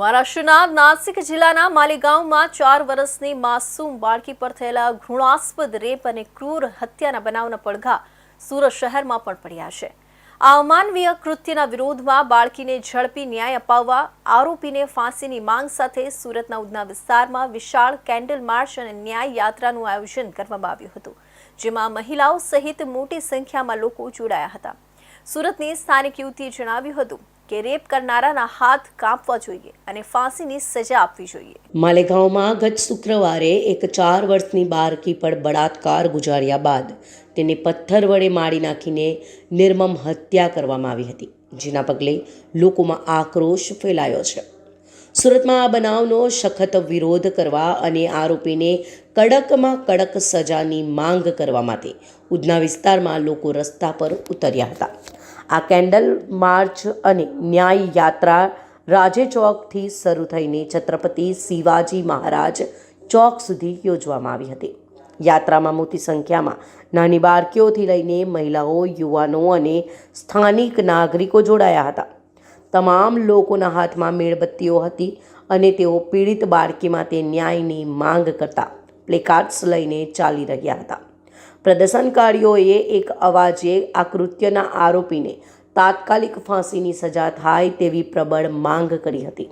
મહારાષ્ટ્રના નાસિક જિલ્લાના માલીગાંવમાં 4 વર્ષની માસૂમ બાળકી પર થયેલા ઘૃણાસ્પદ રેપ અને ક્રૂર હત્યાના બનાવના પડઘા સુરત શહેરમાં પણ પડ્યા છે। આ અમાનવીય કૃત્યના વિરોધમાં બાળકીને ઝડપી ન્યાય અપાવવા આરોપીને ફાંસીની માંગ સાથે સુરતના ઉધના વિસ્તારમાં વિશાળ કેન્ડલ માર્ચ અને ન્યાય યાત્રાનું આયોજન કરવામાં આવ્યું હતું, જેમાં મહિલાઓ સહિત મોટી સંખ્યામાં લોકો જોડાયા હતા। સુરતની સ્થાનિક યુવતીએ જણાવ્યું હતું કે રેપ કરનારાના હાથ કાપવા જોઈએ અને ફાંસીની સજા આપવી જોઈએ। માલેગાંવમાં ગત શુક્રવારે એક 4 વર્ષની બાળકી પર બળાત્કાર ગુજાર્યા બાદ તેને પથ્થર વડે મારી નાખીને નિર્મમ હત્યા કરવામાં આવી હતી, જેના પગલે લોકોમાં આક્રોશ ફેલાયો છે। સુરતમાં આ બનાવનો સખત વિરોધ કરવા અને આરોપીને કડકમાં કડક સજાની માંગ કરવા માટે ઉધના વિસ્તારમાં લોકો રસ્તા પર ઉતર્યા હતા। આ કેન્ડલ માર્ચ અને ન્યાય યાત્રા રાજે ચોકથી શરૂ થઈને છત્રપતિ શિવાજી મહારાજ ચોક સુધી યોજવામાં આવી હતી। યાત્રામાં મોટી સંખ્યામાં નાની બાળકીઓથી લઈને મહિલાઓ, યુવાનો અને સ્થાનિક નાગરિકો જોડાયા હતા। તમામ લોકોના હાથમાં મીણબત્તીઓ હતી અને તેઓ પીડિત બાળકી માટે ન્યાયની માંગ કરતા પ્લેકાર્ડ્સ લઈને ચાલી રહ્યા હતા। પ્રદર્શનકારીઓએ એક અવાજે આ કૃત્યના આરોપીને તાત્કાલિક ફાંસીની સજા થાય તેવી પ્રબળ માંગ કરી હતી।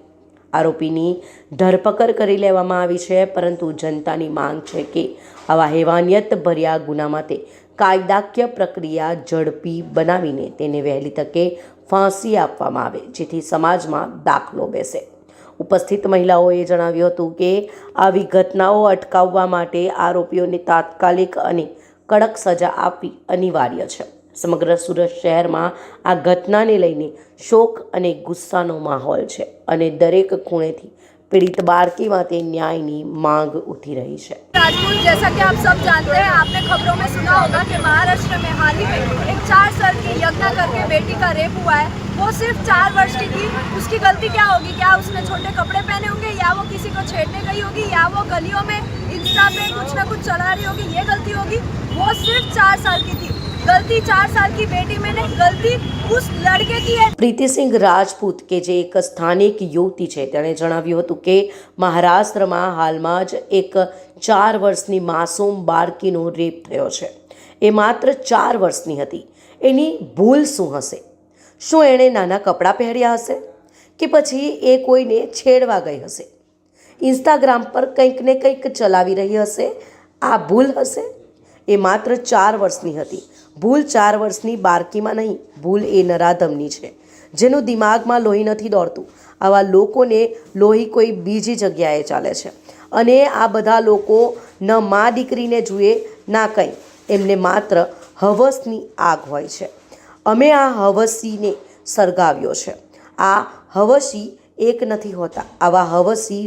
આરોપીની ધરપકડ કરી લેવામાં આવી છે, પરંતુ જનતાની માંગ છે કે આવા હેવાનિયત ભર્યા ગુના માટે કાયદાકીય પ્રક્રિયા ઝડપી બનાવીને તેને વહેલી તકે ફાંસી આપવામાં આવે, જેથી સમાજમાં દાખલો બેસે। ઉપસ્થિત મહિલાઓએ જણાવ્યું હતું કે આવી ઘટનાઓ અટકાવવા માટે આરોપીઓને તાત્કાલિક અને કડક સજા આપવી અનિવાર્ય છે। સમગ્ર સુરત શહેરમાં આ ઘટનાને લઈને શોક અને ગુસ્સાનો માહોલ છે અને દરેક ખૂણેથી पीड़ित बालकी माते न्याय की मांग उठी रही है। राजपूत, जैसा कि आप सब जानते हैं, आपने खबरों में सुना होगा कि महाराष्ट्र में हाल ही में एक 4 साल की यज्ञा करके बेटी का रेप हुआ है। वो सिर्फ 4 वर्ष की थी। उसकी गलती क्या होगी? क्या उसने छोटे कपड़े पहने होंगे, या वो किसी को छेड़ने गई होगी, या वो गलियों में इंस्टा पे कुछ ना कुछ चला रही होगी, ये गलती होगी? वो सिर्फ 4 साल की थी। गलती 4 साल की बेटी में नहीं, गलती उस लड़के की है। प्रीति सिंह राजपूत के जे एक स्थानिक युवती है, तेणे जणाव्युं हतुं के महाराष्ट्રમાં હાલમાં જ એક 4 વર્ષની માસૂમ બાળકીનો રેપ થયો છે। એ માત્ર 4 વર્ષની હતી। એની ભૂલ શું હશે? શું એણે નાના કપડાં પહેર્યા હશે કે પછી એ કોઈને છેડવા ગઈ હશે? ઇન્સ્ટાગ્રામ પર કંઈક ને કંઈક ચલાવી રહી હશે? આ ભૂલ હશે? એ માત્ર 4 વર્ષની હતી। ભૂલ 4 વર્ષની બાળકીમાં નહીં, ભૂલ એ નરાધમની છે, જેનું દિમાગમાં લોહી નથી દોડતું। આવા લોકોને લોહી કોઈ બીજી જગ્યાએ ચાલે છે અને આ બધા લોકો ન મા દીકરીને જુએ ના કંઈ, એમને માત્ર હવસની આગ હોય છે। અમે આ હવસીને સળગાવ્યો છે। આ હવસી એક નથી હોતા, આવા હવસી